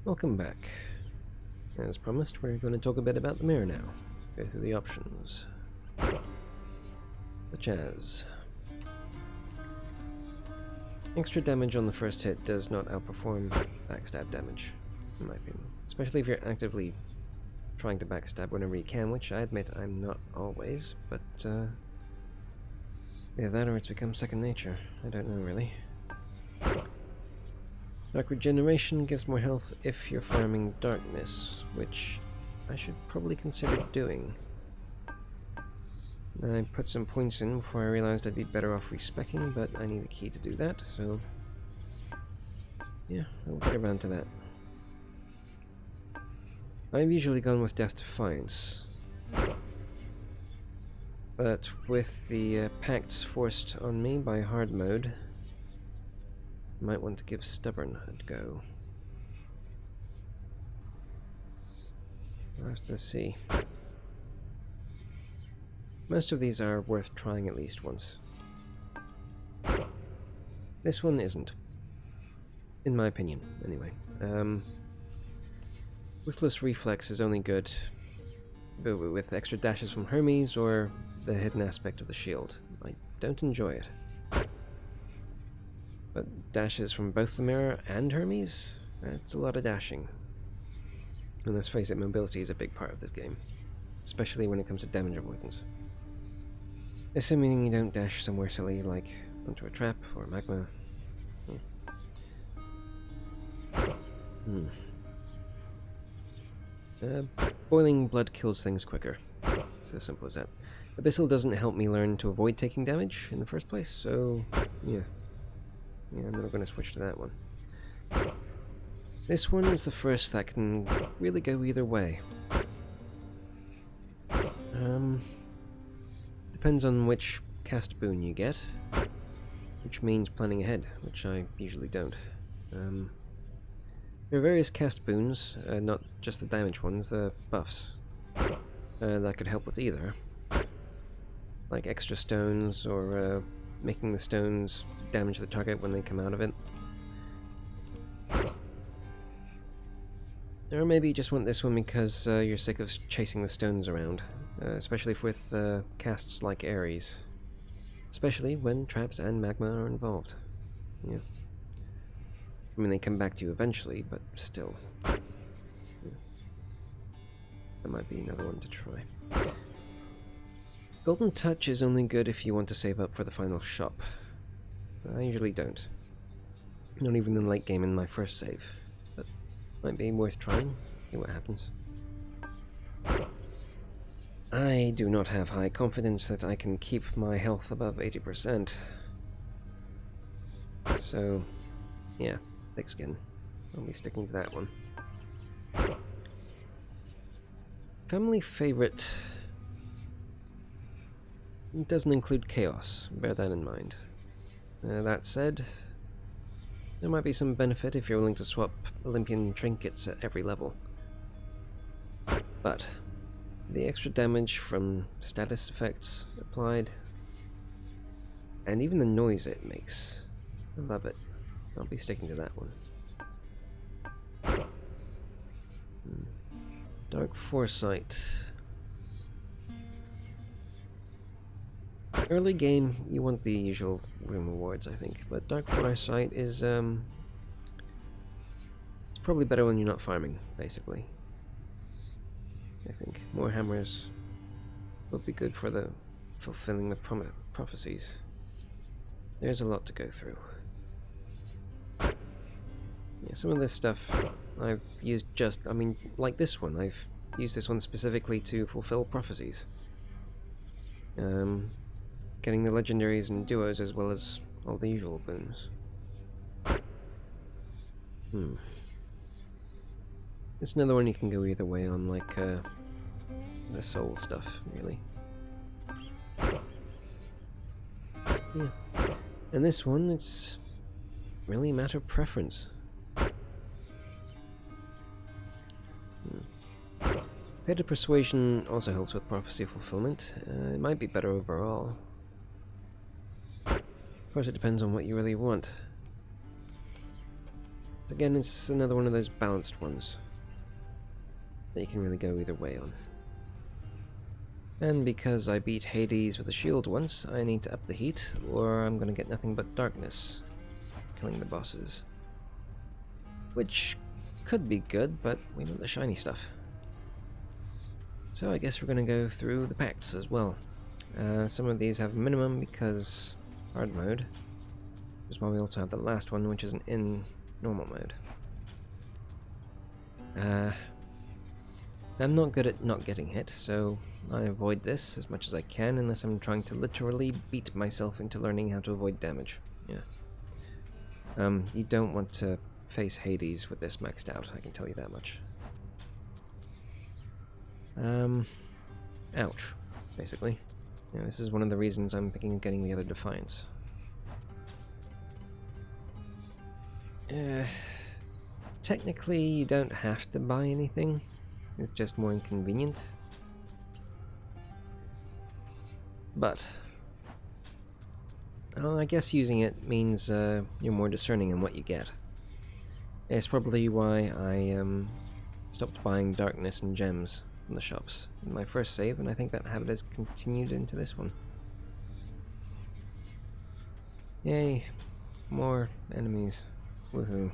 Welcome back. As promised, we're going to talk a bit about the mirror now. Go through the options. Such as... extra damage on the first hit does not outperform backstab damage, in my opinion. Especially if you're actively trying to backstab whenever you can, which I admit I'm not always, but either that or it's become second nature. I don't know really. Dark Regeneration gives more health if you're farming darkness, which I should probably consider doing. I put some points in before I realized I'd be better off respeccing, but I need a key to do that, so yeah, I'll get around to that. I've usually gone with Death Defiance, but with the pacts forced on me by hard mode, might want to give Stubborn a go. We'll have to see. Most of these are worth trying at least once. This one isn't. In my opinion, anyway. Ruthless Reflex is only good with extra dashes from Hermes or the hidden aspect of the shield. I don't enjoy it. But dashes from both the mirror and Hermes? That's a lot of dashing. And let's face it, mobility is a big part of this game. Especially when it comes to damage avoidance. Assuming you don't dash somewhere silly like onto a trap or magma. Boiling blood kills things quicker. It's as simple as that. Abyssal doesn't help me learn to avoid taking damage in the first place, so yeah. Yeah, I'm not going to switch to that one. This one is the first that can really go either way. Depends on which cast boon you get, which means planning ahead, which I usually don't. There are various cast boons, not just the damage ones, the buffs, that could help with either. Like extra stones, or making the stones damage the target when they come out of it. Or maybe you just want this one because you're sick of chasing the stones around, especially with casts like Ares. Especially when traps and magma are involved. Yeah. I mean, they come back to you eventually, but still. Yeah. That might be another one to try. Golden Touch is only good if you want to save up for the final shop. I usually don't. Not even in the late game in my first save. But might be worth trying, see what happens. I do not have high confidence that I can keep my health above 80%. So, yeah, thick skin. I'll be sticking to that one. Family favorite... it doesn't include Chaos, bear that in mind. That said, there might be some benefit if you're willing to swap Olympian trinkets at every level. But the extra damage from status effects applied, and even the noise it makes, I love it. I'll be sticking to that one. Dark Foresight. Early game, you want the usual room rewards, I think, but Dark Foresight is, it's probably better when you're not farming, basically. I think more hammers would be good for the fulfilling the prophecies. There's a lot to go through. Yeah, some of this stuff I've used just, I mean, like this one, I've used this one specifically to fulfill prophecies. Getting the legendaries and duos as well as all the usual boons. It's another one you can go either way on, like the soul stuff, really. Yeah. And this one, it's really a matter of preference. Better Persuasion also helps with prophecy fulfillment. It might be better overall. Of course, it depends on what you really want. Again, it's another one of those balanced ones that you can really go either way on. And because I beat Hades with a shield once, I need to up the heat, or I'm going to get nothing but darkness, killing the bosses. Which could be good, but we want the shiny stuff. So I guess we're going to go through the pacts as well. Some of these have minimum because hard mode, which is why we also have the last one, which isn't in normal mode. I'm not good at not getting hit, so I avoid this as much as I can unless I'm trying to literally beat myself into learning how to avoid damage. Yeah. You don't want to face Hades with this maxed out, I can tell you that much. Ouch, basically. Yeah, this is one of the reasons I'm thinking of getting the other Defiance. Technically, you don't have to buy anything. It's just more inconvenient. But I guess using it means you're more discerning in what you get. It's probably why I stopped buying darkness and gems from the shops in my first save, and I think that habit has continued into this one. Yay, more enemies. Woohoo.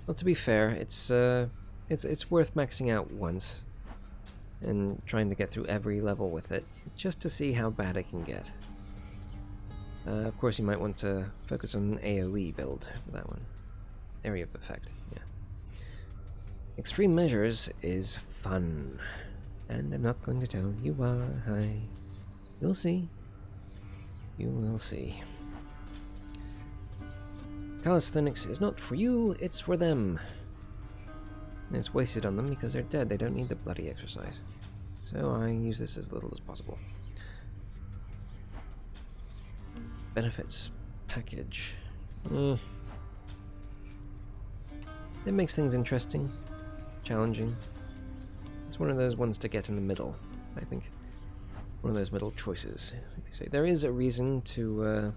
Well, to be fair, it's worth maxing out once and trying to get through every level with it, just to see how bad it can get. Of course, you might want to focus on an AoE build for that one. Area of effect, yeah. Extreme measures is fun, and I'm not going to tell you why. You'll see. You will see. Calisthenics is not for you, it's for them. And it's wasted on them because they're dead, they don't need the bloody exercise. So I use this as little as possible. Benefits package. It makes things interesting, challenging. It's one of those ones to get in the middle, I think. One of those middle choices, like they say. There is a reason to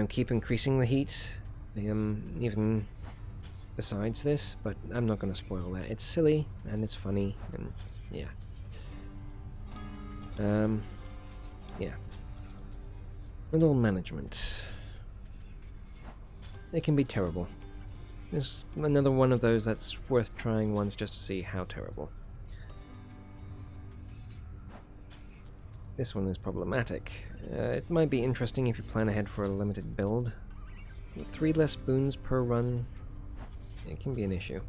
keep increasing the heat, even besides this, but I'm not going to spoil that. It's silly, and it's funny, and yeah. Yeah. Middle management. It can be terrible. There's another one of those that's worth trying once just to see how terrible. This one is problematic. It might be interesting if you plan ahead for a limited build. With 3 less boons per run, it can be an issue.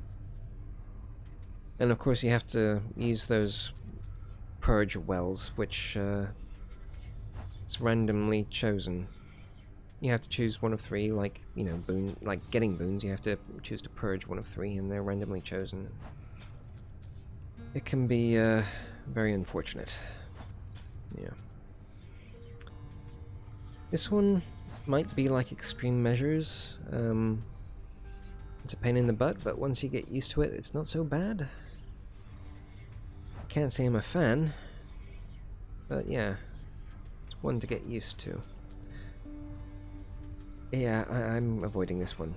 And of course you have to use those purge wells, which it's randomly chosen. You have to choose one of 3, like, you know, like getting boons, you have to choose to purge one of 3, and they're randomly chosen. It can be very unfortunate. Yeah. This one might be like extreme measures. It's a pain in the butt, but once you get used to it, it's not so bad. I can't say I'm a fan, but yeah, it's one to get used to. Yeah, I'm avoiding this one.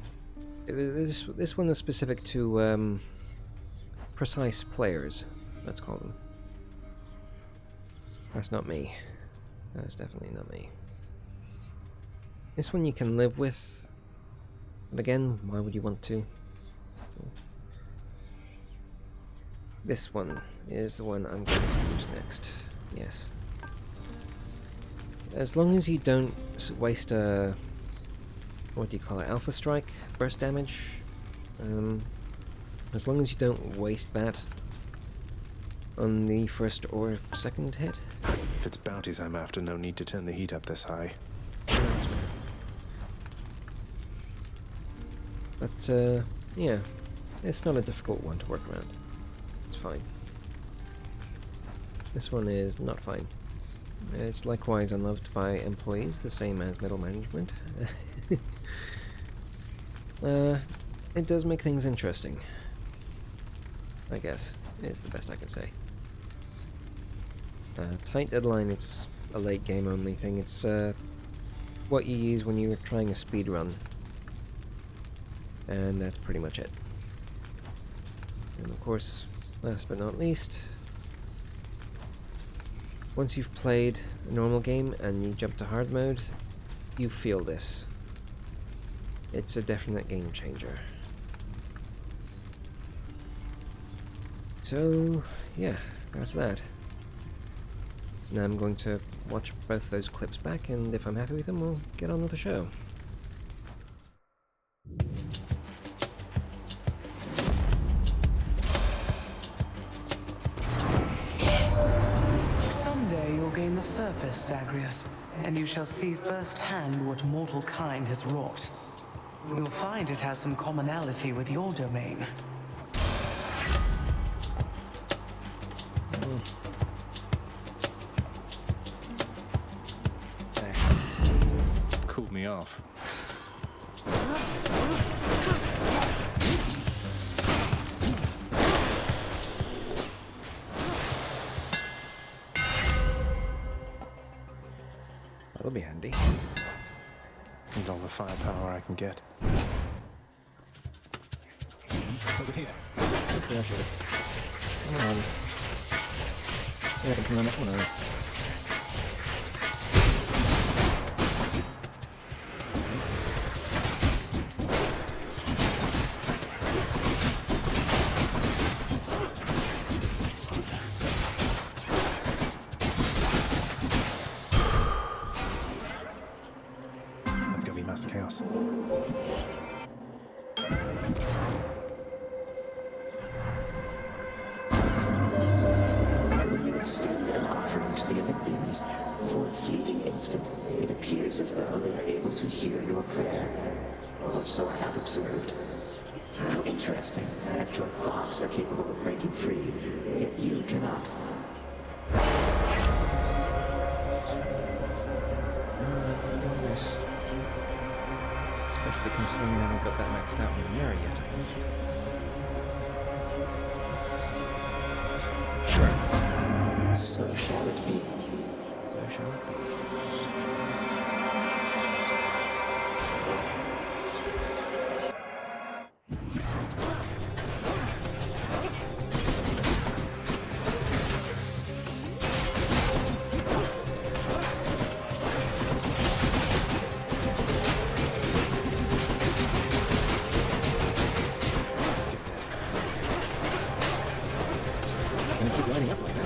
This one is specific to precise players, let's call them. That's not me. That's definitely not me. This one you can live with, but again, why would you want to? This one is the one I'm going to use next. Yes. As long as you don't waste a... what do you call it? Alpha strike? Burst damage? As long as you don't waste that on the first or second hit. If it's bounties I'm after, no need to turn the heat up this high. That's fair. But, yeah. It's not a difficult one to work around. It's fine. This one is not fine. It's likewise unloved by employees, the same as middle management. It does make things interesting, I guess, is the best I can say. Tight deadline, it's a late game only thing. It's what you use when you're trying a speed run. And that's pretty much it. And of course, last but not least, once you've played a normal game and you jump to hard mode, you feel this. It's a definite game changer. So, yeah, that's that. Now I'm going to watch both those clips back, and if I'm happy with them, we'll get on with the show. Someday you'll gain the surface, Zagreus, and you shall see firsthand what mortal kind has wrought. You'll find it has some commonality with your domain. Cooled me off. That'll be handy. Need all the firepower I can get. Over here. Yeah, sure. Come on. Yeah, come on, that one out. That's gonna be mass chaos. When you extend an offering to the Olympians, for a fleeting instant, it appears as though they are able to hear your prayer. Or so I have observed. How interesting that your thoughts are capable of breaking free, yet you cannot. Nice. Especially considering we haven't got that maxed out in the mirror yet, I think. Sure. So shall it be. So shall it be. Gonna keep lining up like that.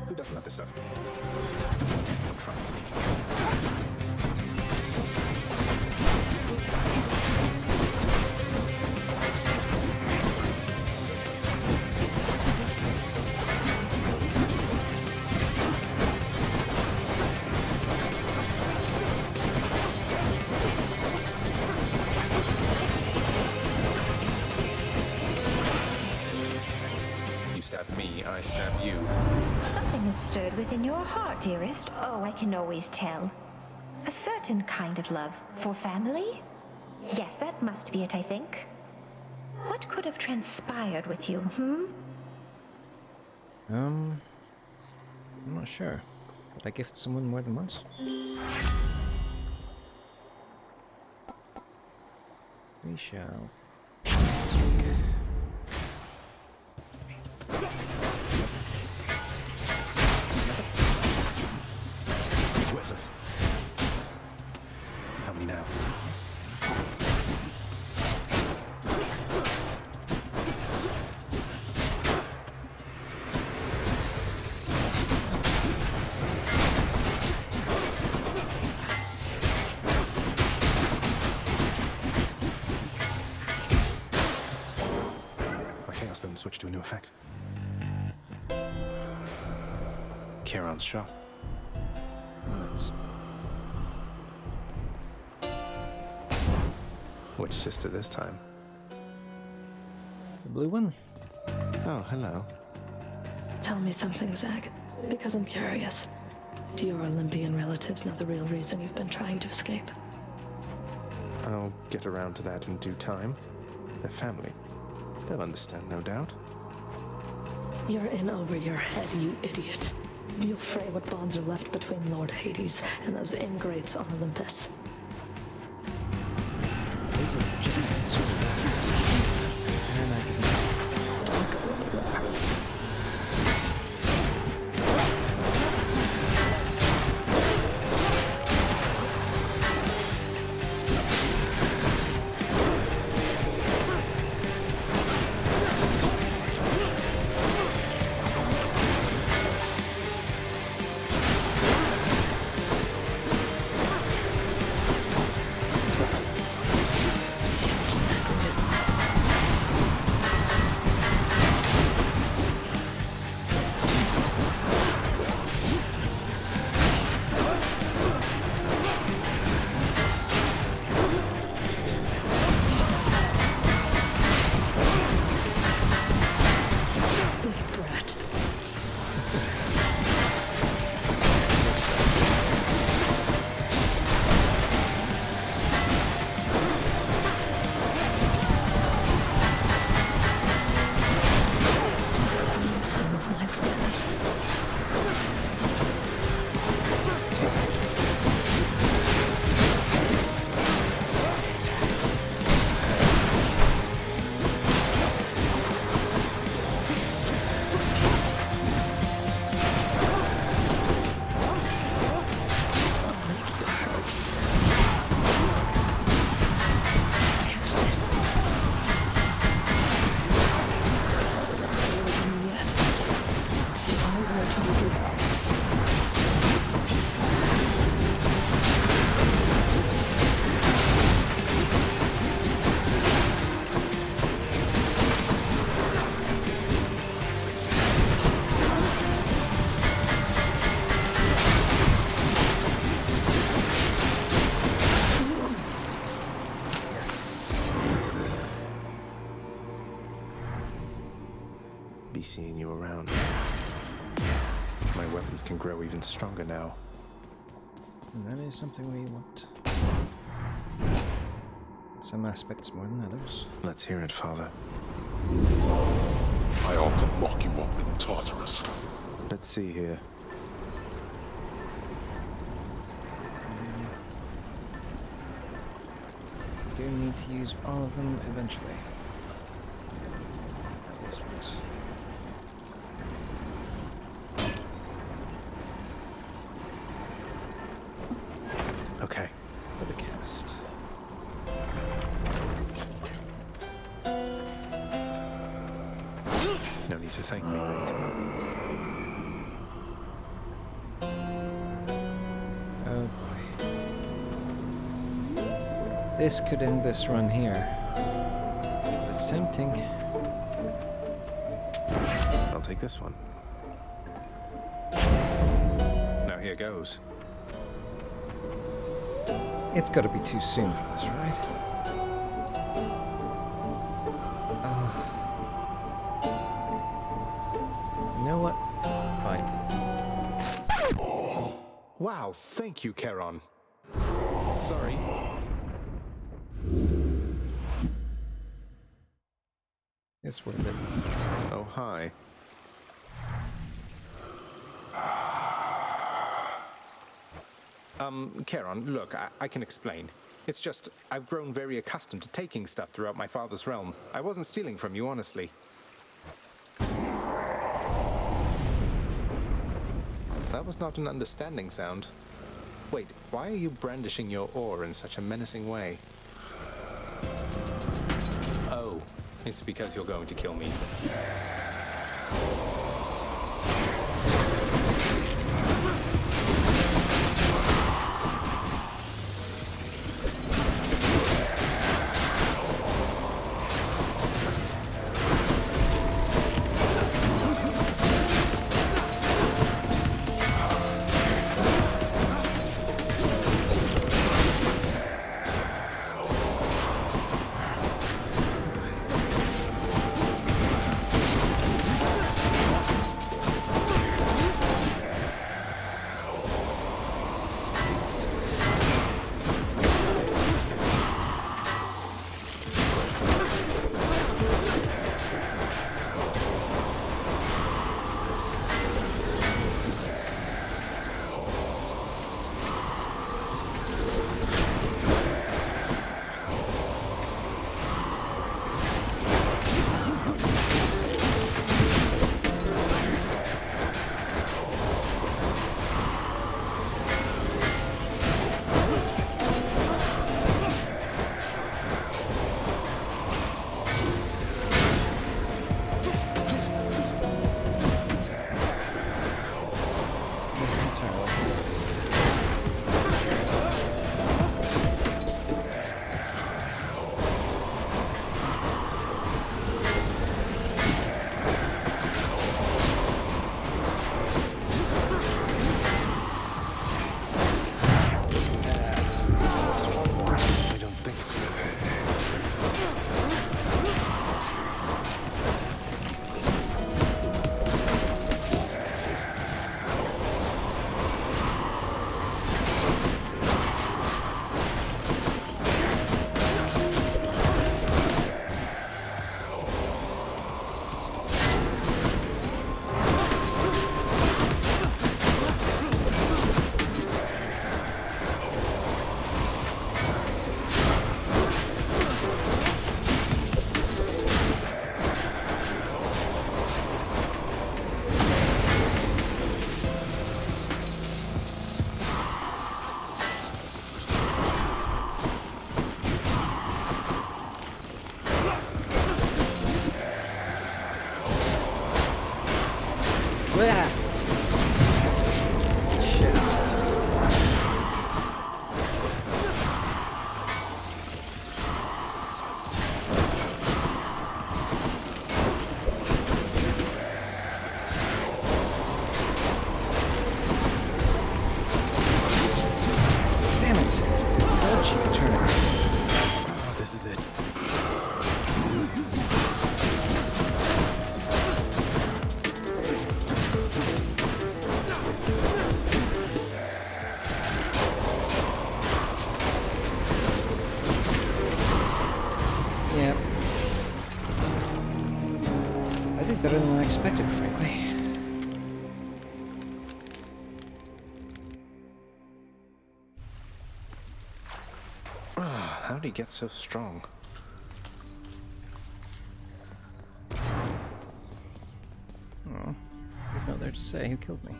Who doesn't love this stuff? Don't try and sneak. You stab me, I stab you. Something has stirred within your heart, dearest. Oh, I can always tell. A certain kind of love for family? Yes, that must be it, I think. What could have transpired with you, I'm not sure. Did I gift someone more than once? We shall. Streak. Worthless. How many now? My chaos bone switched to a new effect. Charon's shot. Nuts. Which sister this time? The blue one? Oh, hello. Tell me something, Zag, because I'm curious. Do your Olympian relatives know the real reason you've been trying to escape? I'll get around to that in due time. They're family. They'll understand, no doubt. You're in over your head, you idiot. You'll fray what bonds are left between Lord Hades and those ingrates on Olympus. These are just and I can Don't go anywhere. Brat. Some of my friends. yes. Be seeing you around. My weapons can grow even stronger now. And that is something we want. Some aspects more than others. Let's hear it, Father. I ought to lock you up in Tartarus. Let's see here. We do need to use all of them eventually. At least once. Okay. For the cast. No need to thank me, mate. Oh boy. This could end this run here. It's tempting. I'll take this one. Now here goes. It's gotta be too soon for this, right? You know what? Fine. Wow, thank you, Charon. Sorry. It's worth it. Oh, hi. Charon, look, I can explain. It's just, I've grown very accustomed to taking stuff throughout my father's realm. I wasn't stealing from you, honestly. That was not an understanding sound. Wait, why are you brandishing your oar in such a menacing way? Oh, it's because you're going to kill me. Blah! Shit. Damn it! Dodgy turn. Oh, this is it. Yep. I did better than I expected, frankly. How'd he get so strong? Oh, he's not there to say who killed me.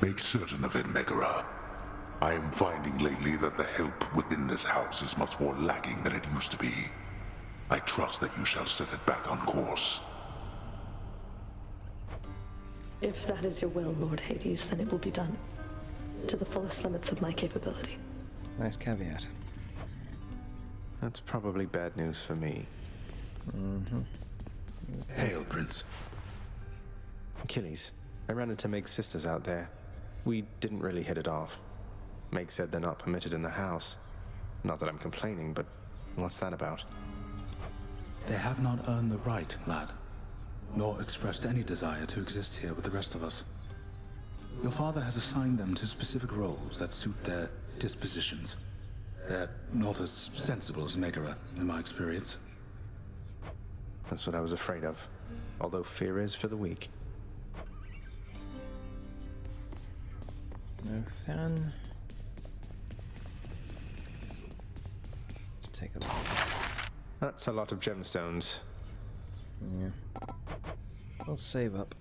Make certain of it, Megara. I am finding lately that the help within this house is much more lacking than it used to be. I trust that you shall set it back on course. If that is your will, Lord Hades, then it will be done. To the fullest limits of my capability. Nice caveat. That's probably bad news for me. Hail, Prince. Achilles, I ran into Meg's sisters out there. We didn't really hit it off. Meg said they're not permitted in the house. Not that I'm complaining, but what's that about? They have not earned the right, lad, nor expressed any desire to exist here with the rest of us. Your father has assigned them to specific roles that suit their dispositions. They're not as sensible as Megara, in my experience. That's what I was afraid of. Although fear is for the weak. No Than. Let's take a look. That's a lot of gemstones. Yeah. I'll save up.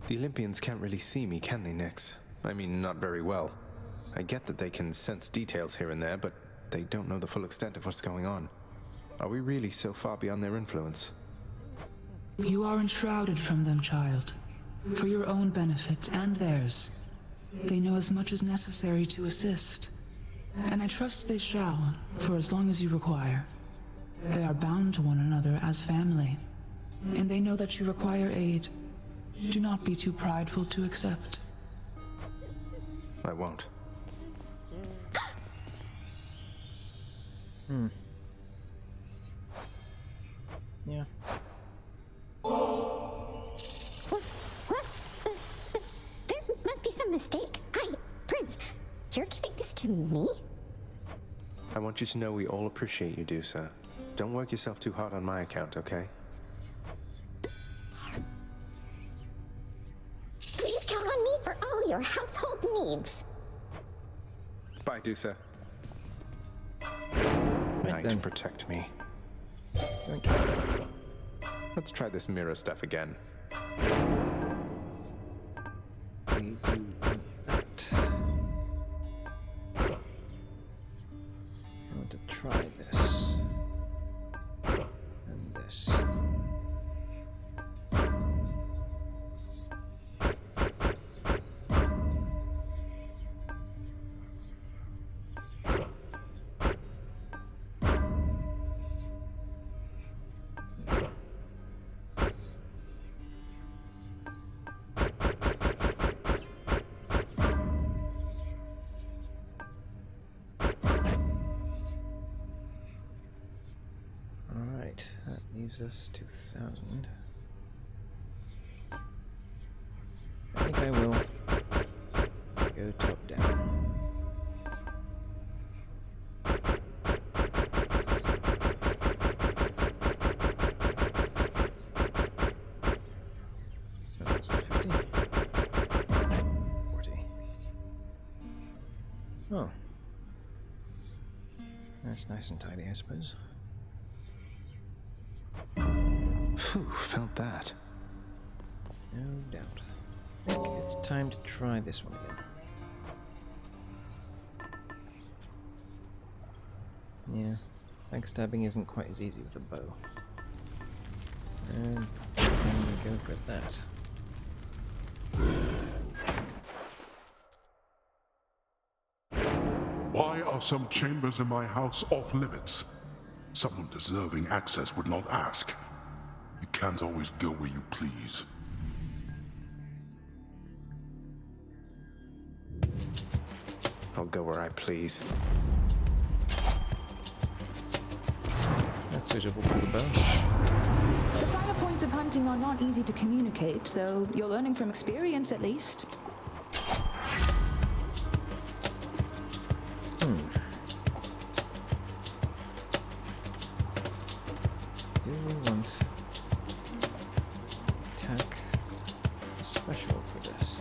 The Olympians can't really see me, can they, Nyx? I mean, not very well. I get that they can sense details here and there, but they don't know the full extent of what's going on. Are we really so far beyond their influence? You are enshrouded from them, child. For your own benefit and theirs. They know as much as necessary to assist. And I trust they shall, for as long as you require. They are bound to one another as family. And they know that you require aid. Do not be too prideful to accept. I won't. Yeah. There must be some mistake. Prince, you're giving this to me? I want you to know we all appreciate you, Dusa. Don't work yourself too hard on my account, okay? Please count on me for all your household needs. Bye, Dusa. Knight, then. protect me. Thank you. Let's try this mirror stuff again. We do that. I want to try this. And this. Alright, that leaves us 2,000. I think I will go top down. That was 50. 40. Oh. That's nice and tidy, I suppose. Phew, felt that. No doubt. I think it's time to try this one again. Yeah. Backstabbing isn't quite as easy with a bow. And then we go for that. Why are some chambers in my house off limits? Someone deserving access would not ask. You can't always go where you please. I'll go where I please. That's suitable for the bow. The finer points of hunting are not easy to communicate, though you're learning from experience at least. Do we want attack special for this?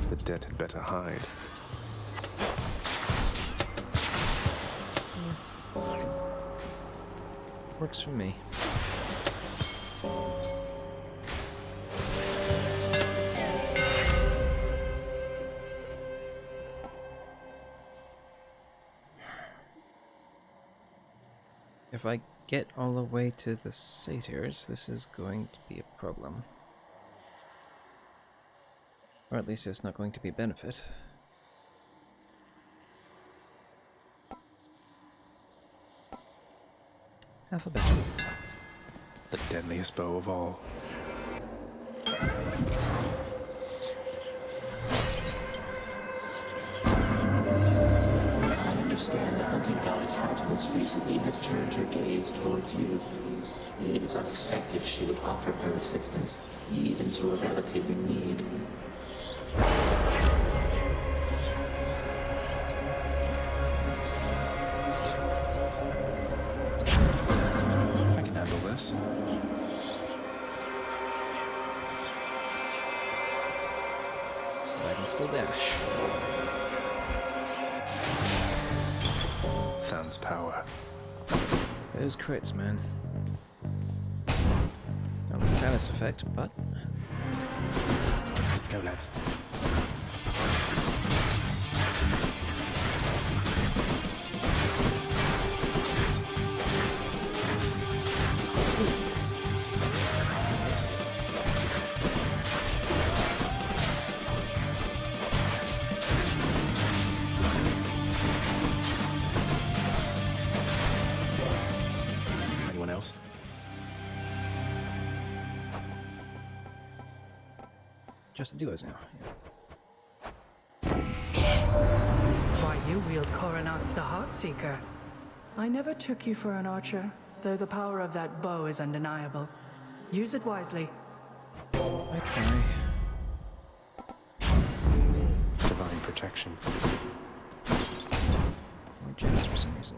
The dead had better hide. Works for me. If I get all the way to the satyrs, this is going to be a problem. Or at least it's not going to be a benefit. Alphabet. The deadliest bow of all. I understand the hunting goddess Artemis recently has turned her gaze towards you. It is unexpected she would offer her assistance, even to a relative in need. I can handle this. I can still dash. Than's power. Those crits, man. Not a status effect, but Let's go, lads. Anyone else? just the duos now. Why, you wield Coronat the Heartseeker. I never took you for an archer, though the power of that bow is undeniable. Use it wisely. I try. Divine protection. More gems for some reason.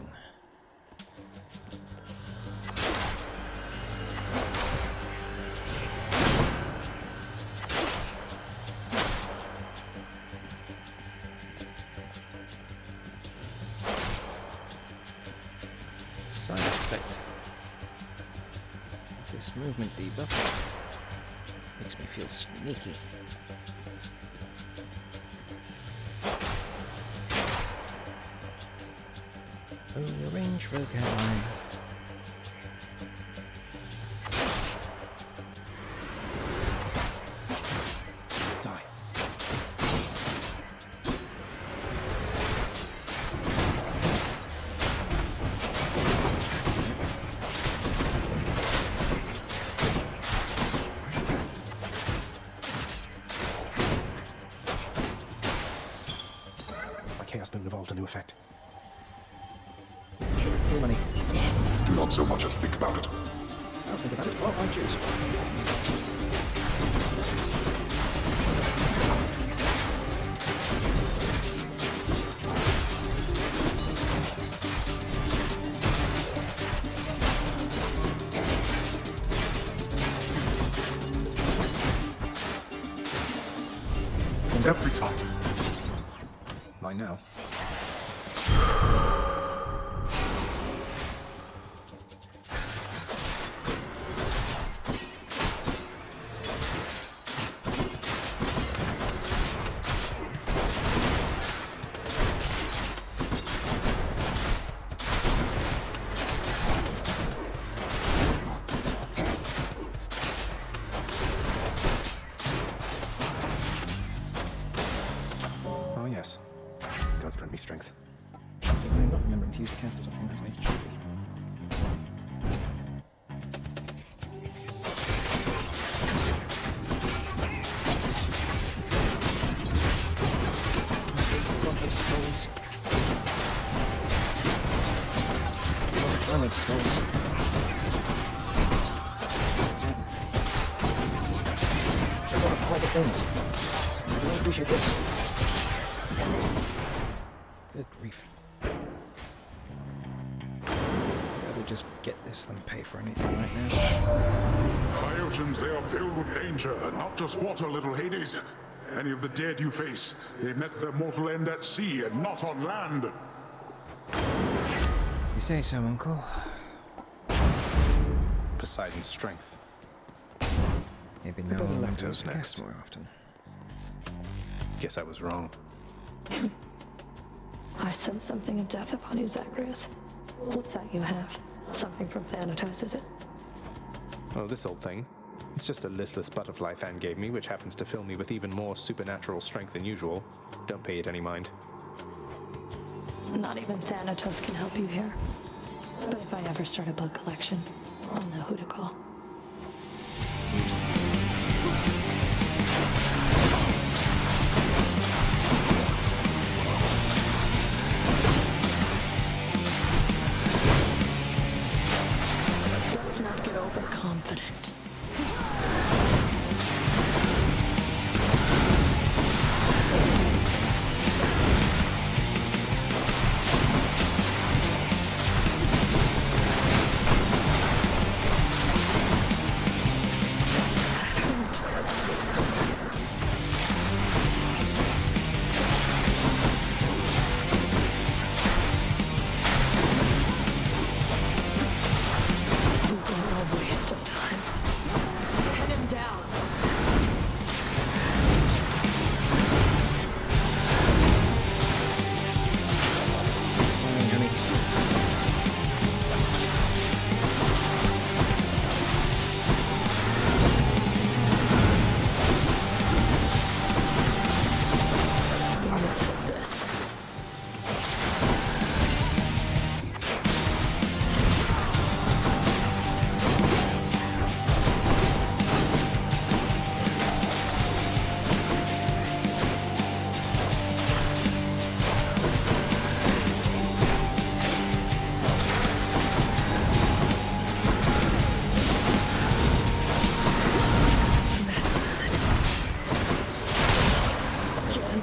Side effect. This movement debuff makes me feel sneaky. Oh, range rogue headline. Die. My chaos moon evolved a new effect. Free money. Do not so much as think about it. I'll think about it. Well, I choose. And every time. Why now? strength. So I'm not remembering to use the cast as often as I should be. There's a lot of skulls. A lot of armored skulls. It's a lot of quite a things. I really appreciate this. Good grief. Rather just get this than pay for anything right now. My oceans, they are filled with danger, not just water, little Hades. Any of the dead you face, they met their mortal end at sea and not on land. You say so, Uncle. Poseidon's strength. Maybe I better no lactose next next. more often. Guess I was wrong. I sense something of death upon you, Zagreus. What's that you have? Something from Thanatos, is it? Oh, this old thing. It's just a listless butterfly Than gave me, which happens to fill me with even more supernatural strength than usual. Don't pay it any mind. Not even Thanatos can help you here. But if I ever start a bug collection, I'll know who to call. Let's not get overconfident. No waste of time. Pin him down. Enough of this. Again.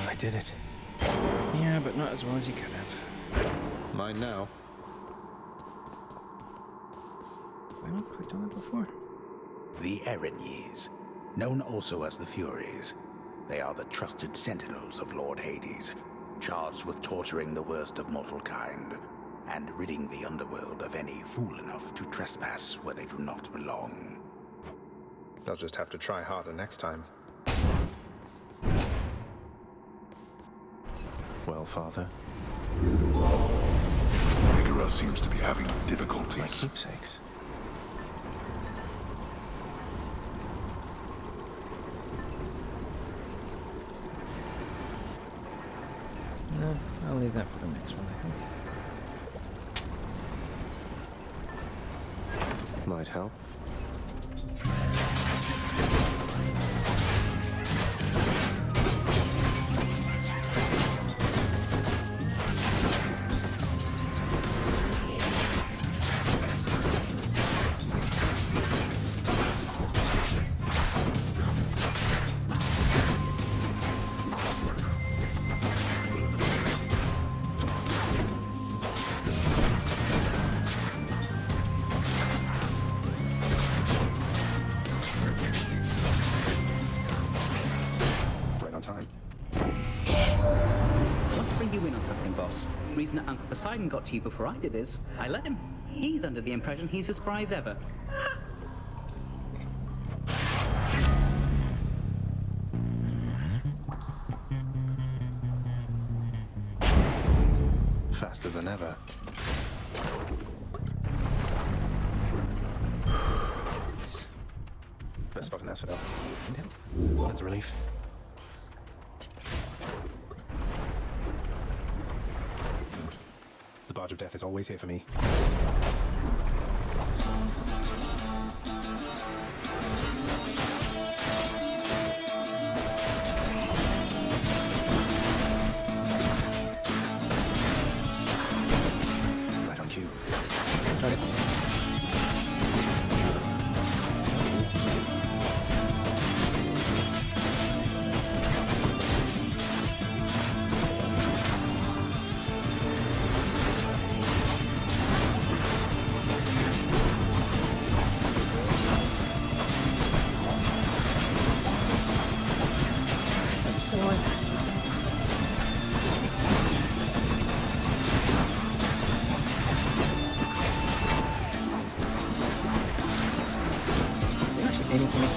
I did it. Yeah, but not as well as you could have. Mine now. Have I not clicked on that before? The Erinyes, known also as the Furies. They are the trusted sentinels of Lord Hades, charged with torturing the worst of mortal kind, and ridding the underworld of any fool enough to trespass where they do not belong. They'll just have to try harder next time. Well, Father? Megara seems to be having My difficulties. keepsakes. No, I'll leave that for the next one, I think. Might help. Right on time. Want to bring you in on something, boss? The reason that Uncle Poseidon got to you before I did is I let him. He's under the impression he's as spry as ever. Faster than ever. Best fucking asphodel. That's a relief. The barge of death is always here for me. Right on cue. Target. I'm still alive. They're actually aiming for me.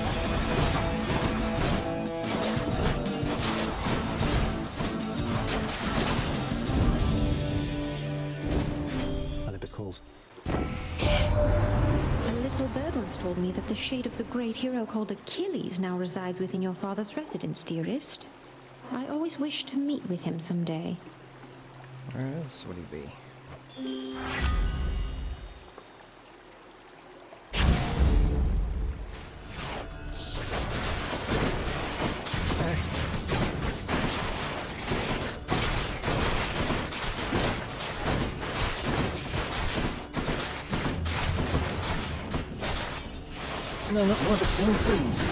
Olympus calls. A little bird once told me that the shade of the great hero called Achilles now resides within your father's residence, dearest. I always wished to meet with him someday. Where else would he be? No, not more of the same, please.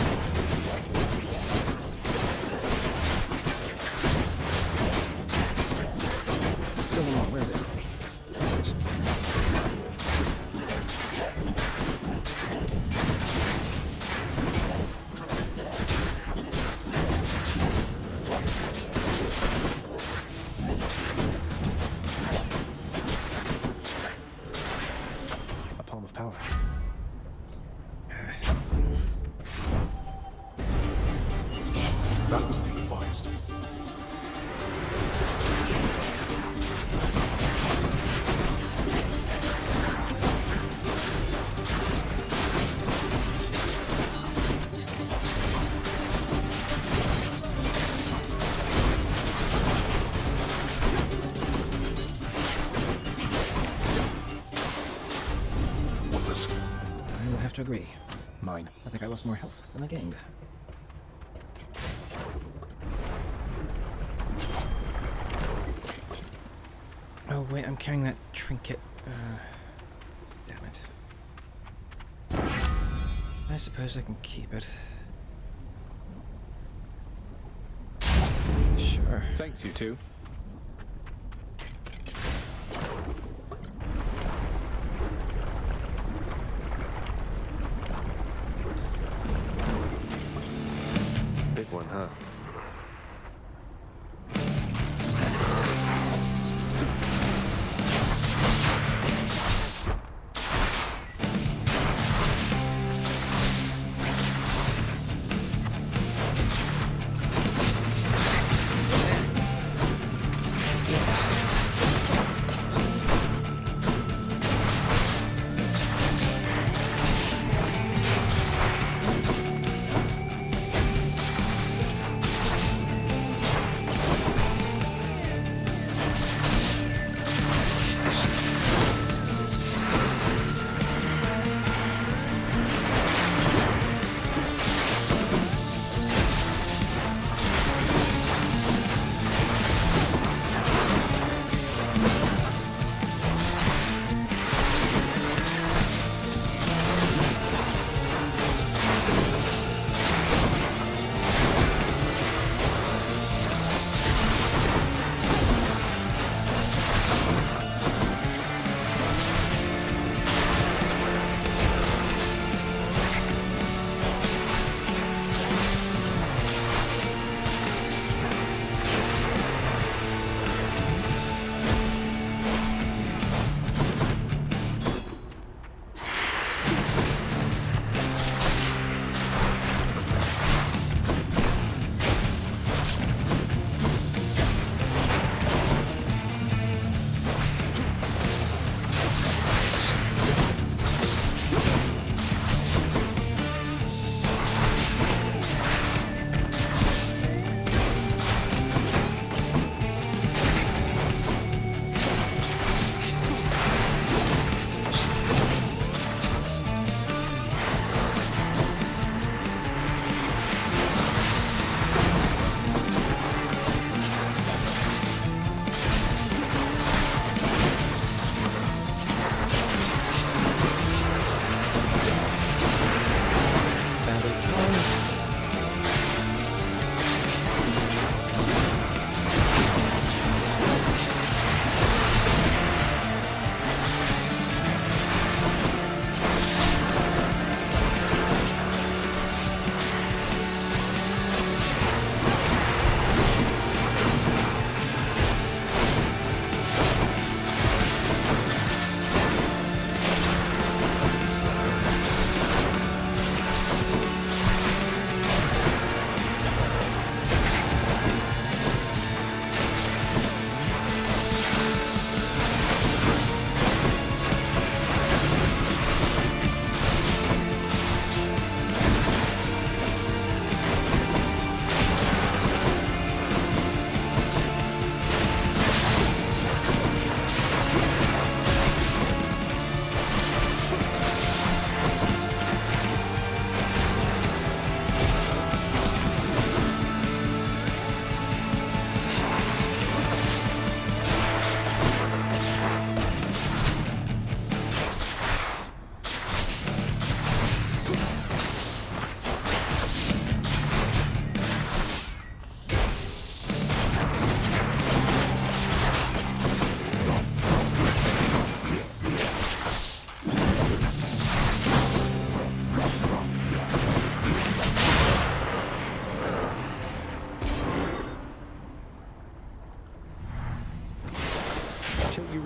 Still not. Where is it? There it is. A palm of power. That was being advised. Witness. I will have to agree. Mine. I think I lost more health than I gained. Oh wait, I'm carrying that trinket. Damn it. I suppose I can keep it. Sure. Thanks, you two. Big one, huh?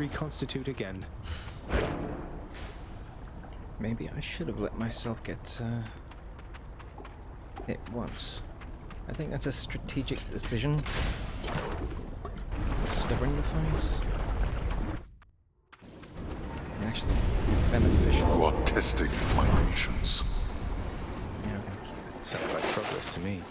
reconstitute again. Maybe I should have let myself get hit once. I think that's a strategic decision. Stubborn defiance. And actually beneficial. You are testing my patience. Yeah, sounds like progress to me.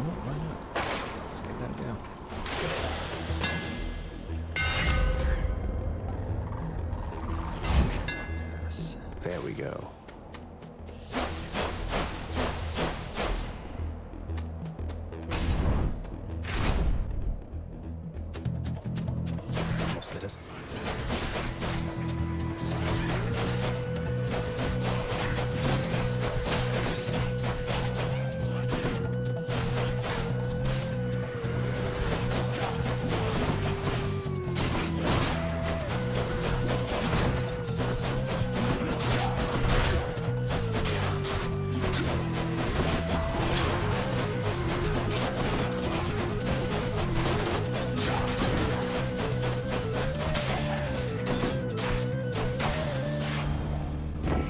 Why not? Let's get that down. Yes. There we go. Splitters.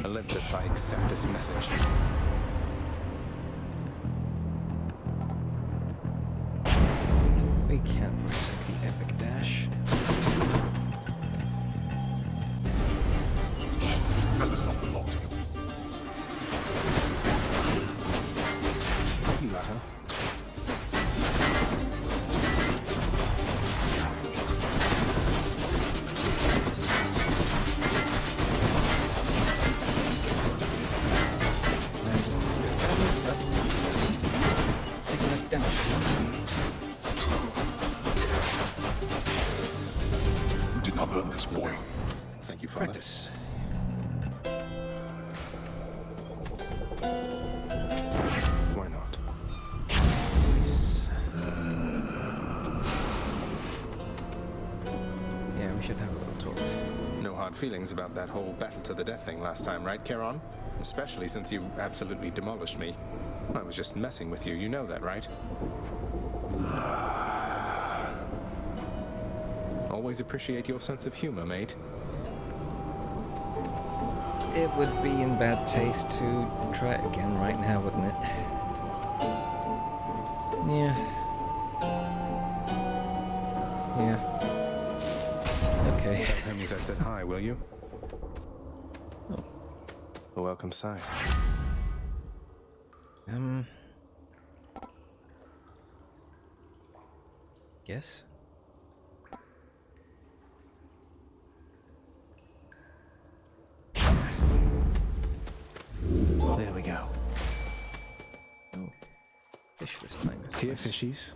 Olympus, I accept this message. We can't forsake the epic dash. That does not belong to you. You latter. Taking us down. You did not earn this, boy. Thank you, Father. Practice. Why not? Nice. Yeah, we should have a little talk. No hard feelings about that whole battle to the death thing last time, right, Charon? Especially since you absolutely demolished me. I was just messing with you, you know that, right? Always appreciate your sense of humor, mate. It would be in bad taste to try it again right now, wouldn't it? Yeah. Yeah. Okay. Tell Hermes I said hi, will you? Oh. A welcome sight. Guess? There we go. Oh. Fish this time. That's Here, nice. fishies.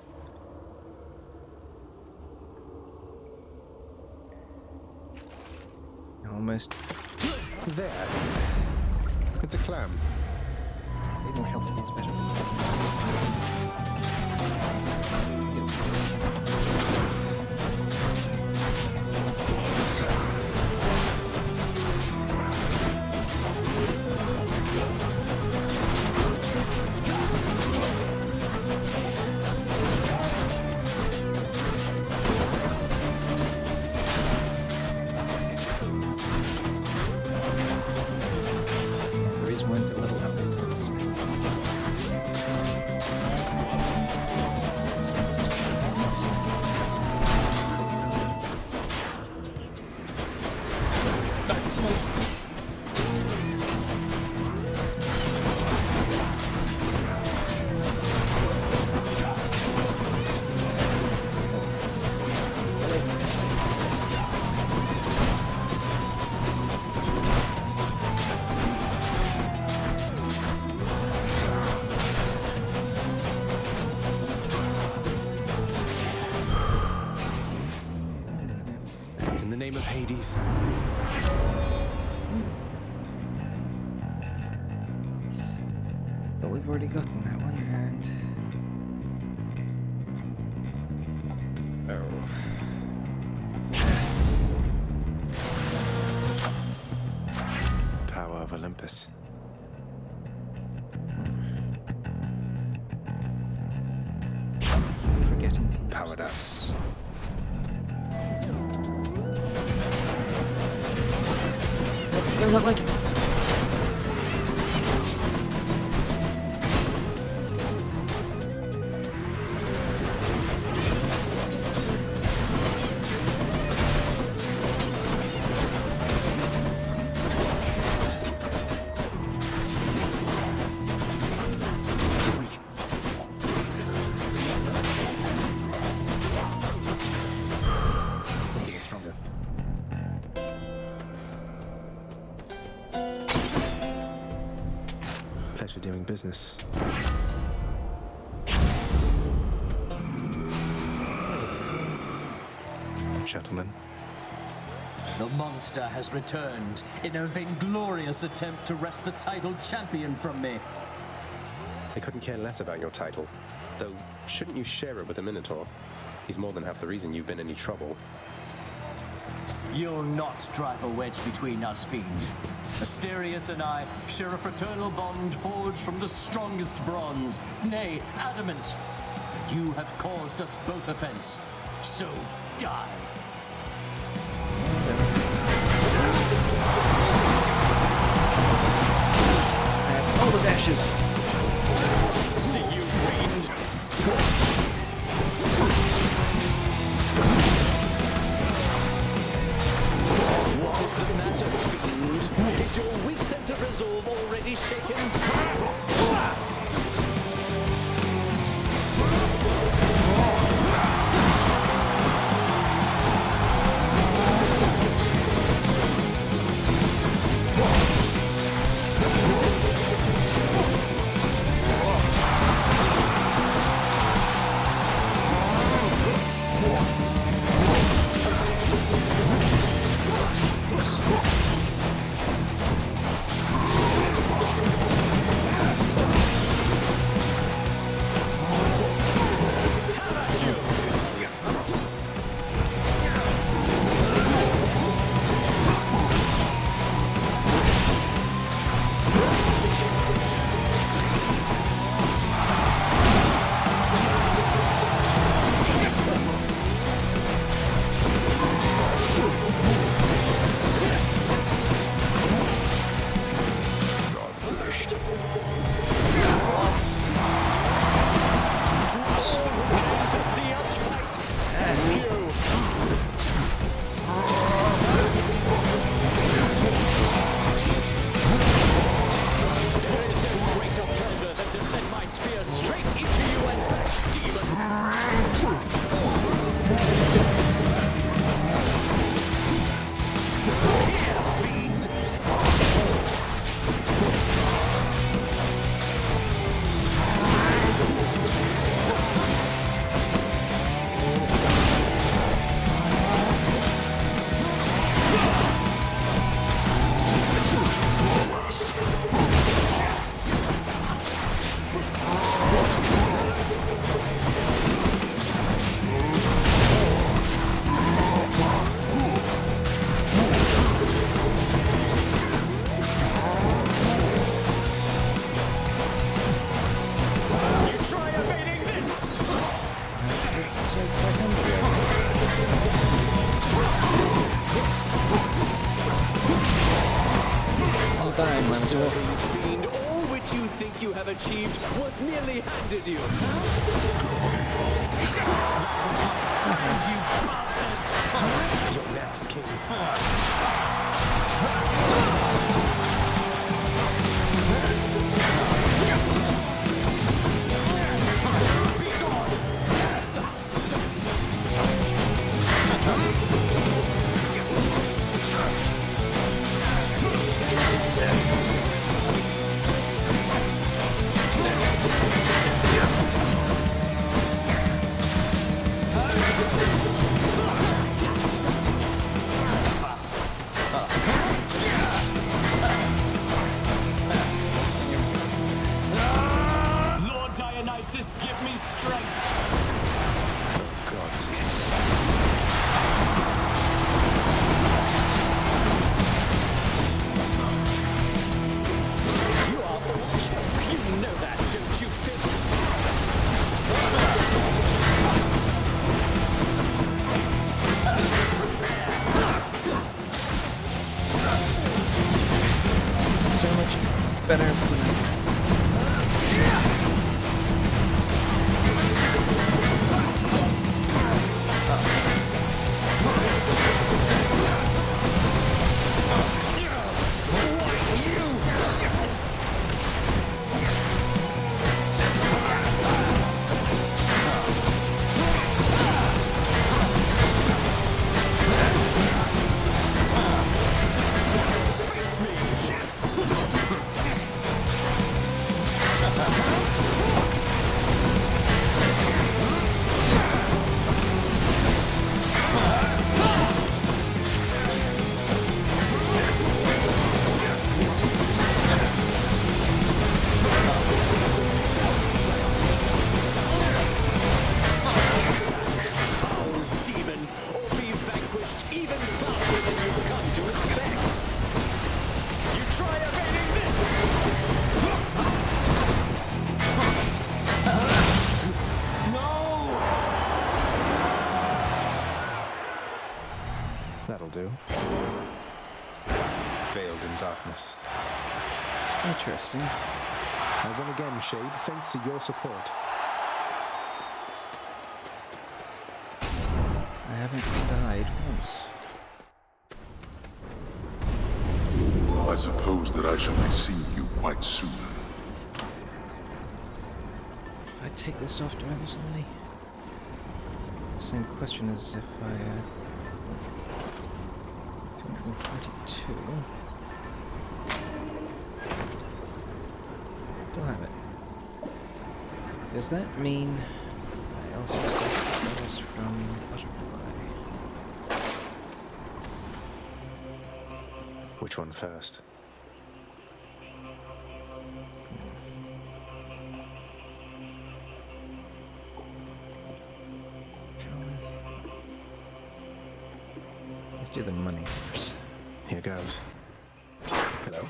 Almost. There. It's a clam. Way more healthy is better than this. There is one to level up his little spell. In the name of Hades. But we've already gotten that one, and... Oh. Power of Olympus. getting to use Powered up. this. Go, look. Pleasure doing business. Gentlemen. The monster has returned in a vainglorious attempt to wrest the title champion from me. I couldn't care less about your title. Though, shouldn't you share it with the Minotaur? He's more than half the reason you've been in any trouble. You'll not drive a wedge between us, Fiend. Asterius and I share a fraternal bond forged from the strongest bronze, nay, adamant. You have caused us both offense, so die. All the dashes. See you, Fiend. What is the matter, Fiend? Is your weak sense of resolve already shaken? Fiend, all which you think you have achieved was merely handed you. Find you, bastard! You're next, King. better when That'll do. Veiled in darkness. It's interesting. I win again, Shade, thanks to your support. I haven't died once. I suppose that I shall be seeing you quite soon. If I take this off, do I lose money? Same question as if I 242. Still have it. Does that mean I also still have this from Butterfly? Which one first? Let's do the money first. Here goes. Hello?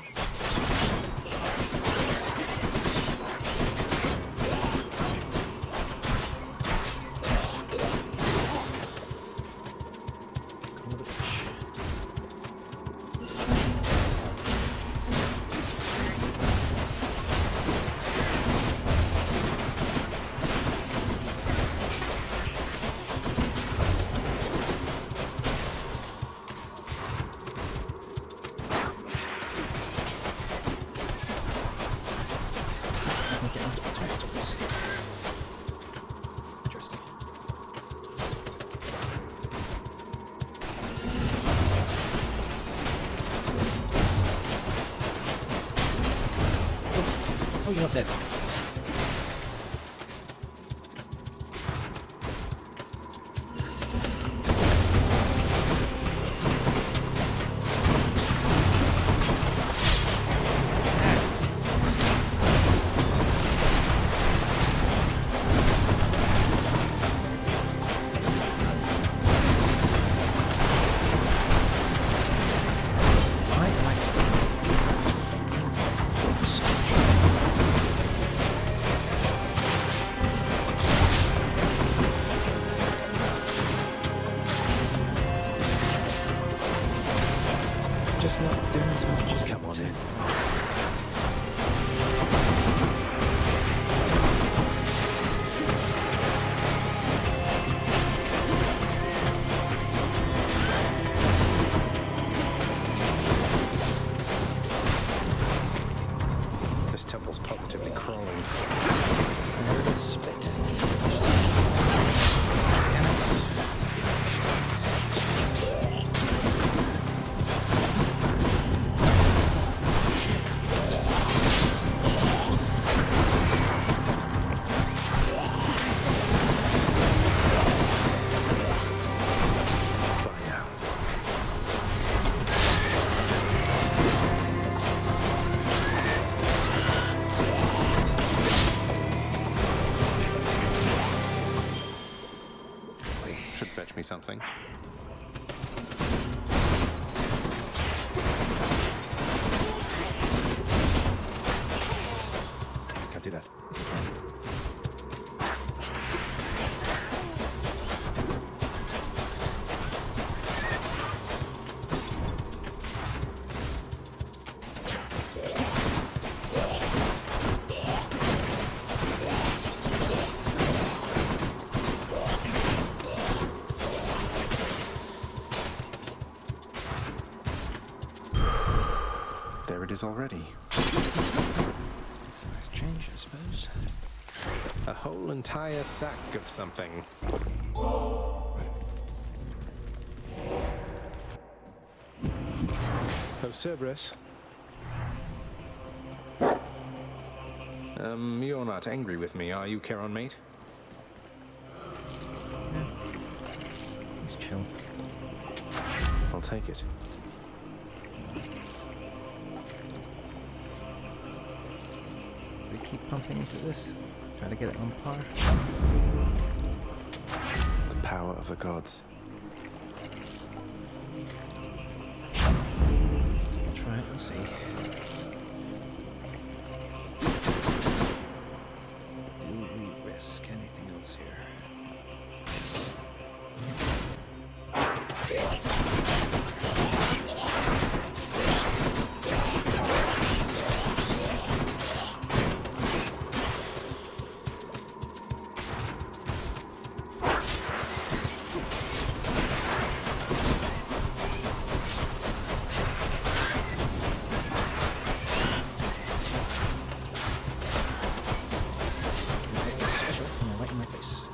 Oh, you're not dead. Just not doing as much as come on in. This temple's positively crawling. I heard a spit. Should fetch me something. Can't do that. there it is already. It's a nice change, I suppose. A whole entire sack of something. Oh, Cerberus. You're not angry with me, are you, Charon, mate? Yeah. Let's chill. I'll take it. We keep pumping into this, try to get it on par. The power of the gods. Try it and see. Do we risk anything else here? Yes. Right in my face.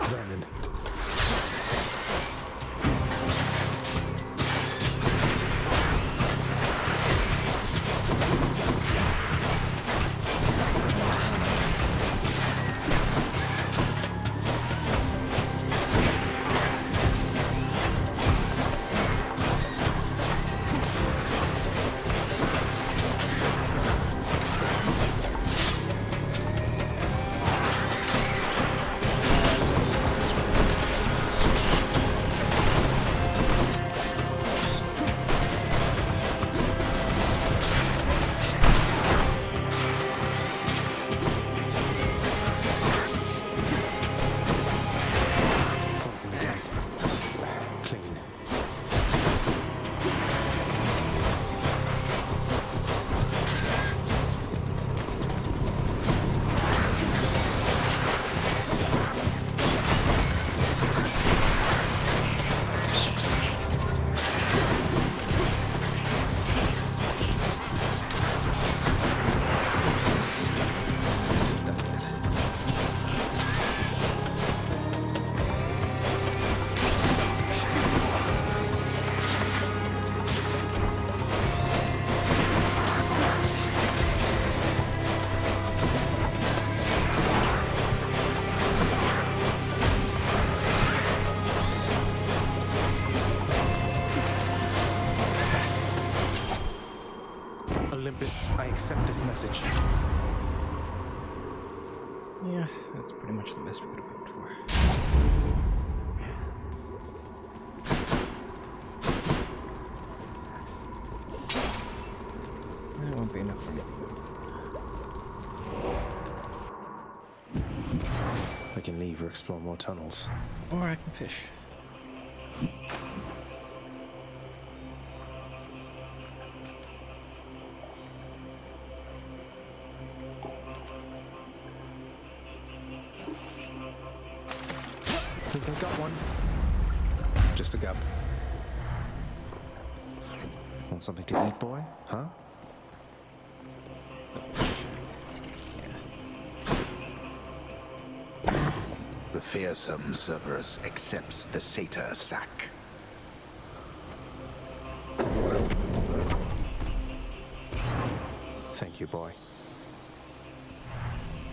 Vermin. Poison again. Clean. Olympus, I accept this message. Yeah, that's pretty much the best we could have hoped for. That won't be enough for me. I can leave or explore more tunnels. Or I can fish. Think I got one. Just a gub. Want something to eat, boy? Huh? The fearsome Cerberus accepts the satyr sack. Thank you, boy.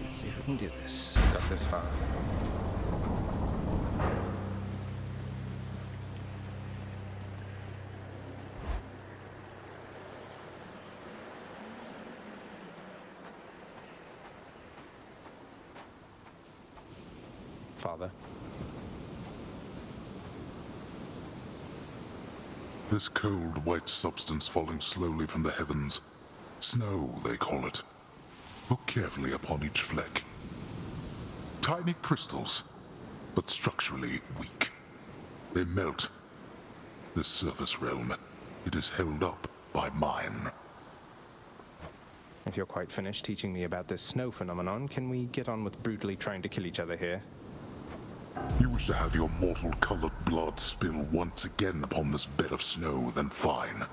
Let's see if we can do this. Got this far. Father. This cold, white substance falling slowly from the heavens. Snow, they call it. Look carefully upon each fleck. Tiny crystals, but structurally weak. They melt. This surface realm, it is held up by mine. If you're quite finished teaching me about this snow phenomenon, can we get on with brutally trying to kill each other here? You wish to have your mortal-colored blood spill once again upon this bed of snow, then fine.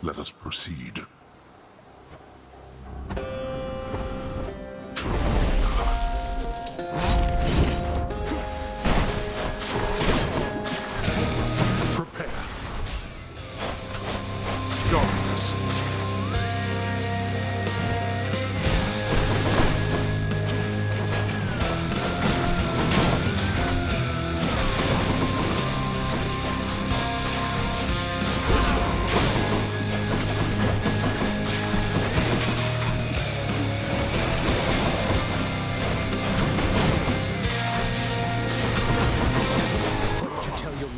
Let us proceed. Prepare. Darkness.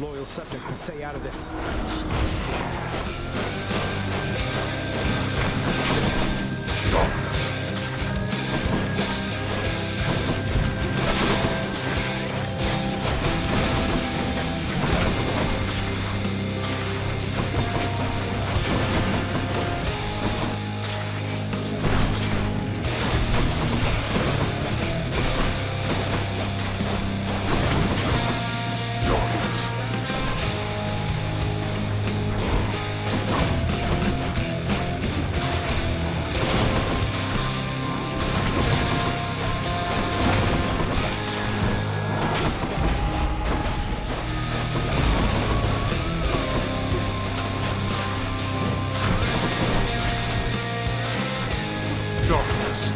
Loyal subjects to stay out of this. Darkness. Darkness.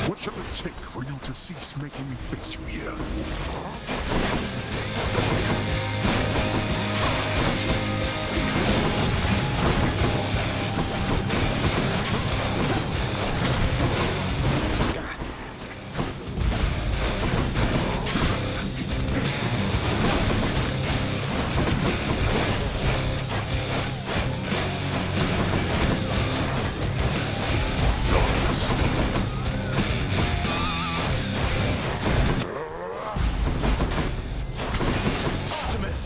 What shall it take for you to cease making me face you here?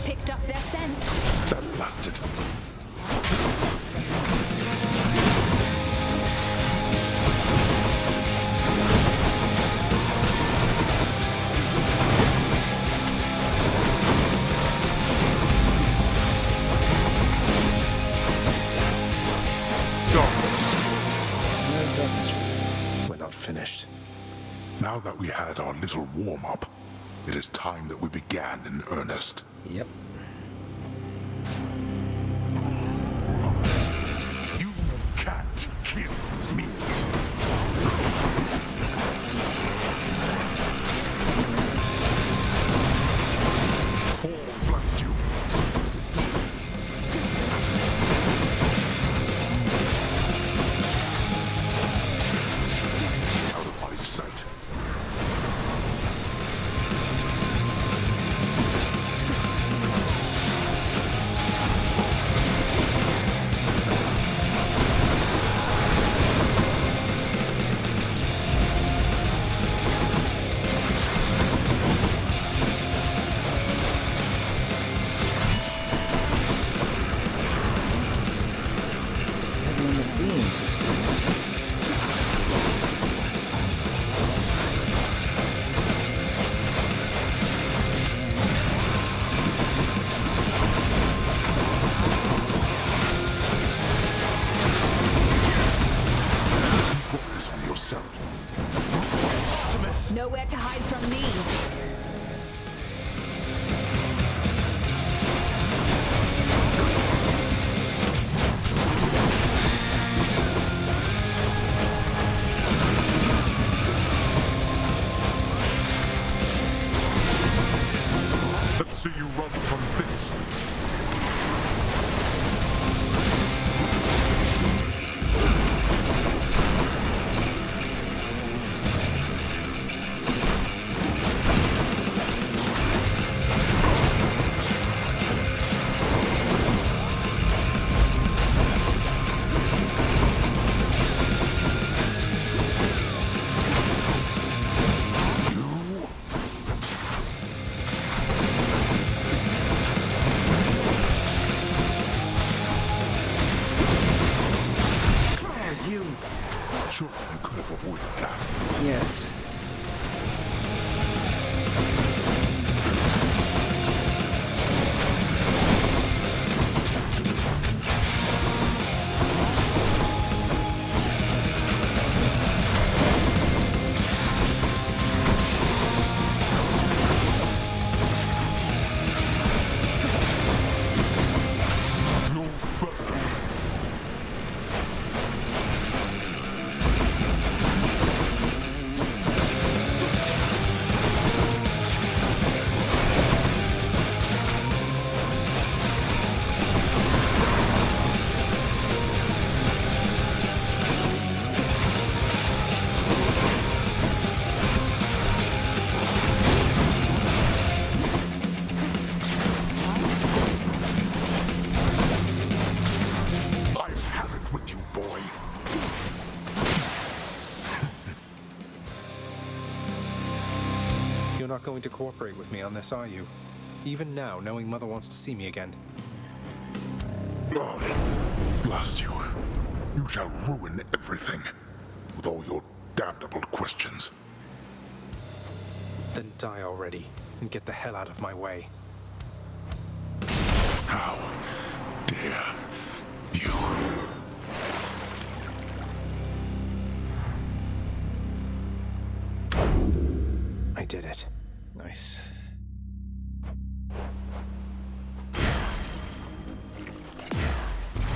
Picked up their scent. That blasted. Darkness. No darkness. We're not finished. Now that we had our little warm-up, it is time that we began in earnest. Yep. You can't kill me. Fall blast you. Out of my sight. Having the beam system. Focus on yourself. Nowhere to hide from me. Surely you could have avoided that. Yes. I've had it with you, boy. You're not going to cooperate with me on this, are you? Even now, knowing Mother wants to see me again. Blast you. You shall ruin everything. With all your damnable questions. Then die already, and get the hell out of my way. How dare you? I did it. Nice.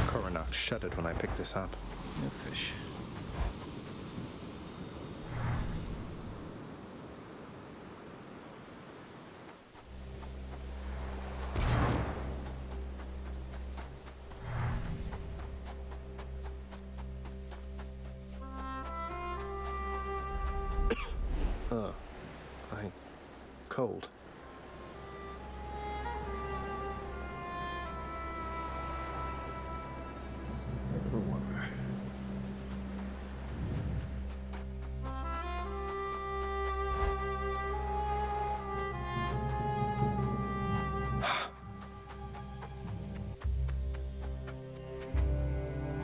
Coronach shuddered when I picked this up. No fish. I'm cold.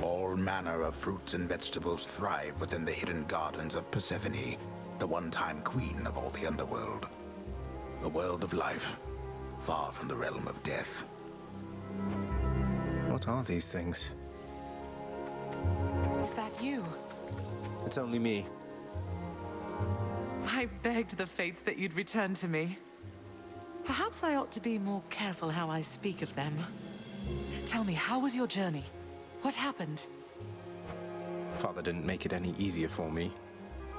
All manner of fruits and vegetables thrive within the hidden gardens of Persephone, the one-time queen of all the underworld. A world of life, far from the realm of death. What are these things? Is that you? It's only me. I begged the fates that you'd return to me. Perhaps I ought to be more careful how I speak of them. Tell me, how was your journey? What happened? Father didn't make it any easier for me.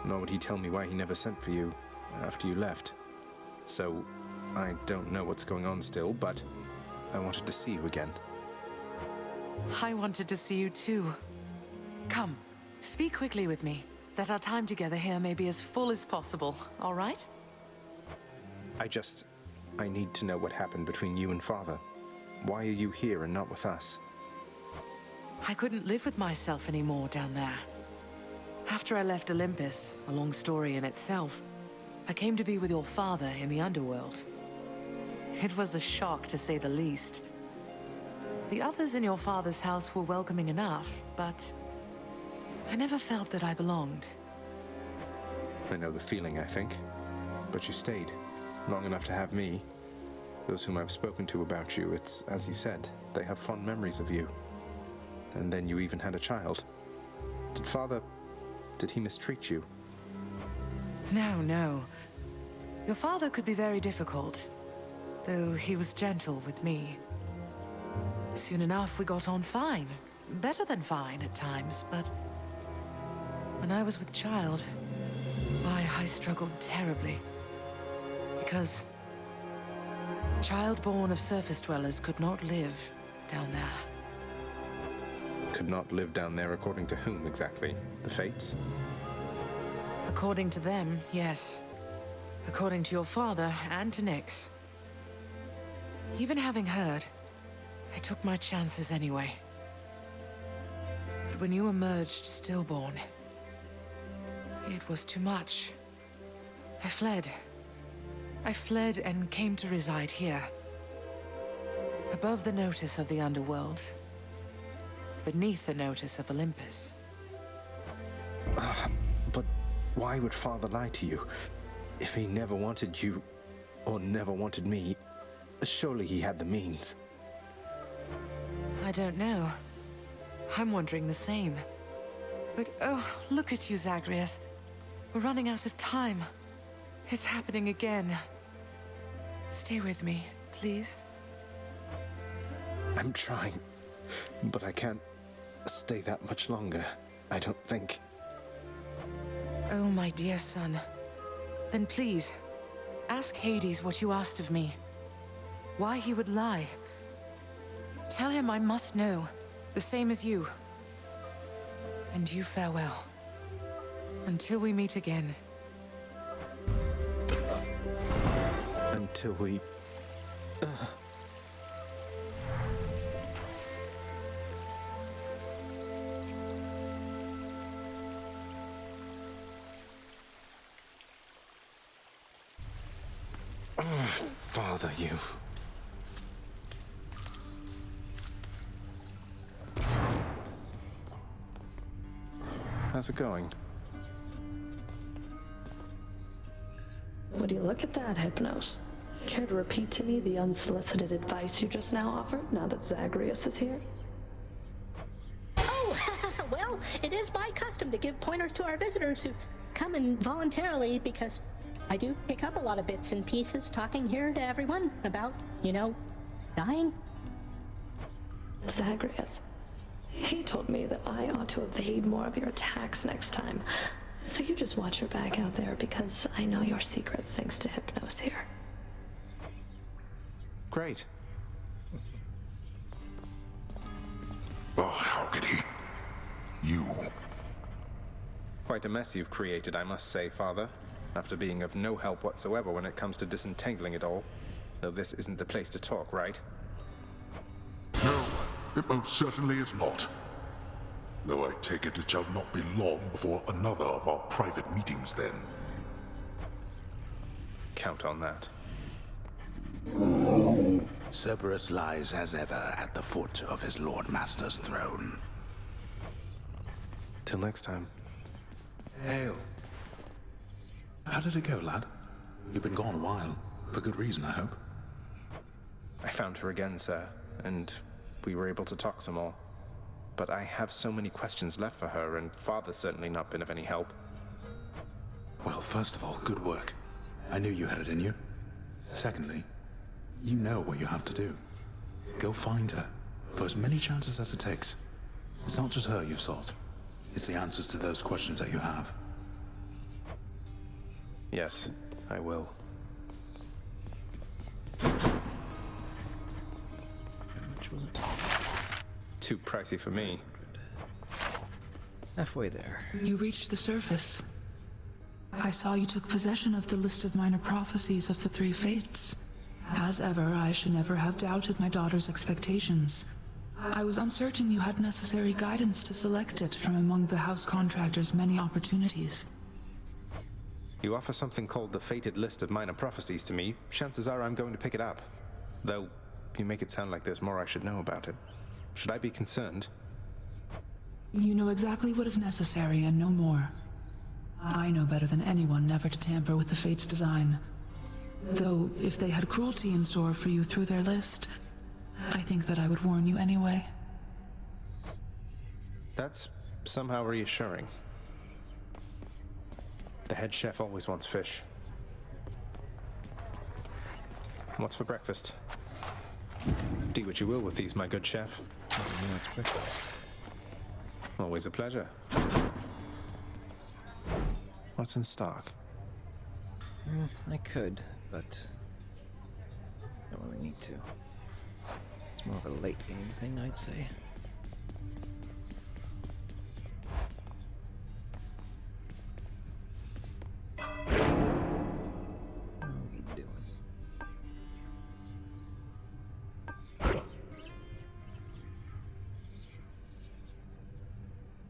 Nor would he tell me why he never sent for you after you left. So, I don't know what's going on still, but I wanted to see you again. I wanted to see you too. Come, speak quickly with me, that our time together here may be as full as possible, all right? I need to know what happened between you and Father. Why are you here and not with us? I couldn't live with myself anymore down there. After I left Olympus, a long story in itself, I came to be with your father in the underworld. It was a shock, to say the least. The others in your father's house were welcoming enough, but I never felt that I belonged. I know the feeling, I think. But you stayed, long enough to have me. Those whom I've spoken to about you, it's, as you said, they have fond memories of you. And then you even had a child. Did he mistreat you? No. Your father could be very difficult, though he was gentle with me. Soon enough, we got on fine. Better than fine at times, but when I was with child, I struggled terribly. Because child born of surface dwellers could not live down there. Could not live down there according to whom exactly? The Fates? According to them, yes. According to your father and to Nyx. Even having heard, I took my chances anyway. But when you emerged stillborn, it was too much. I fled. I fled and came to reside here. Above the notice of the underworld. Beneath the notice of Olympus. Why would Father lie to you? If he never wanted you, or never wanted me, surely he had the means. I don't know. I'm wondering the same. But oh, look at you, Zagreus. We're running out of time. It's happening again. Stay with me, please. I'm trying, but I can't stay that much longer, I don't think. Oh, my dear son. Then please, ask Hades what you asked of me. Why he would lie. Tell him I must know, the same as you. And you farewell. Until we meet again. Until we... Father, you... How's it going? Would you look at that, Hypnos? Care to repeat to me the unsolicited advice you just now offered, now that Zagreus is here? Oh, well, it is my custom to give pointers to our visitors who come in voluntarily, because I do pick up a lot of bits and pieces talking here to everyone about, you know, dying. Zagreus. He told me that I ought to evade more of your attacks next time. So you just watch your back out there, because I know your secrets thanks to Hypnos here. Great. Oh, how could he? You. Quite a mess you've created, I must say, Father. After being of no help whatsoever when it comes to disentangling it all. Though this isn't the place to talk, right? No, it most certainly is not. Though I take it shall not be long before another of our private meetings then. Count on that. Cerberus lies as ever at the foot of his Lord Master's throne. Till next time. Hail. How did it go, lad? You've been gone a while. For good reason, I hope. I found her again, sir, and we were able to talk some more. But I have so many questions left for her, and Father's certainly not been of any help. Well, first of all, good work. I knew you had it in you. Secondly, you know what you have to do. Go find her, for as many chances as it takes. It's not just her you've sought. It's the answers to those questions that you have. Yes, I will. How much was it? Too pricey for me. Halfway there. You reached the surface. I saw you took possession of the list of minor prophecies of the three fates. As ever, I should never have doubted my daughter's expectations. I was uncertain you had necessary guidance to select it from among the house contractor's many opportunities. You offer something called the Fated List of Minor Prophecies to me, chances are I'm going to pick it up. Though, you make it sound like there's more I should know about it. Should I be concerned? You know exactly what is necessary and no more. I know better than anyone never to tamper with the Fate's design. Though, if they had cruelty in store for you through their list, I think that I would warn you anyway. That's somehow reassuring. The head chef always wants fish. What's for breakfast? Do what you will with these, my good chef. What's breakfast? Always a pleasure. What's in stock? I could, but I don't really need to. It's more of a late game thing, I'd say. What are we doing?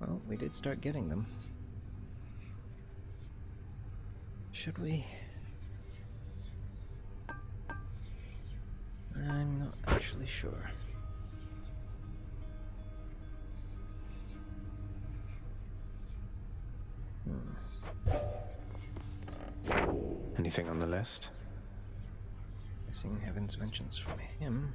Well, we did start getting them. Should we? I'm not actually sure. Anything on the list? Missing heaven's vengeance from him.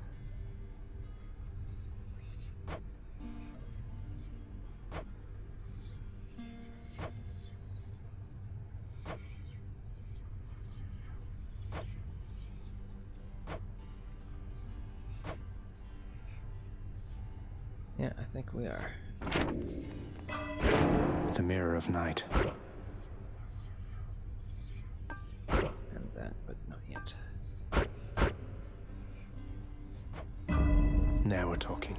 Yeah, I think we are. The Mirror of Night. And that, but not yet. Now we're talking.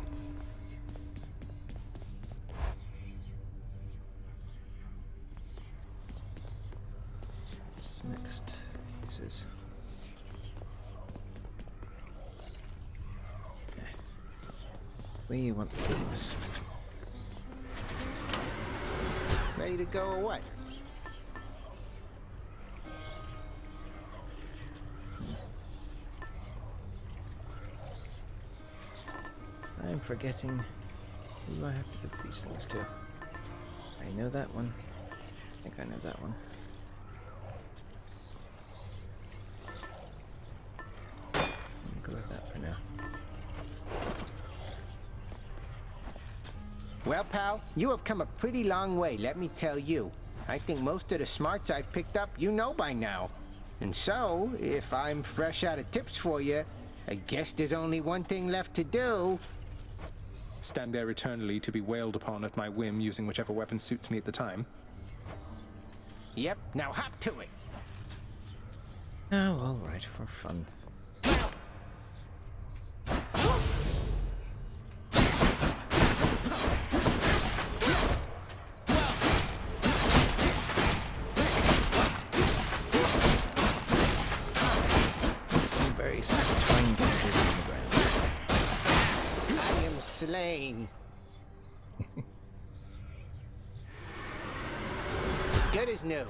What's next? This is. Okay. We want this. Ready to go or what? I'm forgetting who I have to give these things to. I know that one. I think I know that one. I'll go with that for now. Well, pal, you have come a pretty long way, let me tell you. I think most of the smarts I've picked up you know by now. And so, if I'm fresh out of tips for you, I guess there's only one thing left to do. Stand there eternally to be wailed upon at my whim using whichever weapon suits me at the time. Yep, now hop to it. Oh, all right, for fun. Some very satisfying damages on the ground. I am slain. Good as new.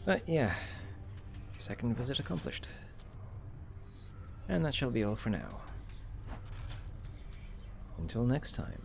But yeah, second visit accomplished. And that shall be all for now. Until next time.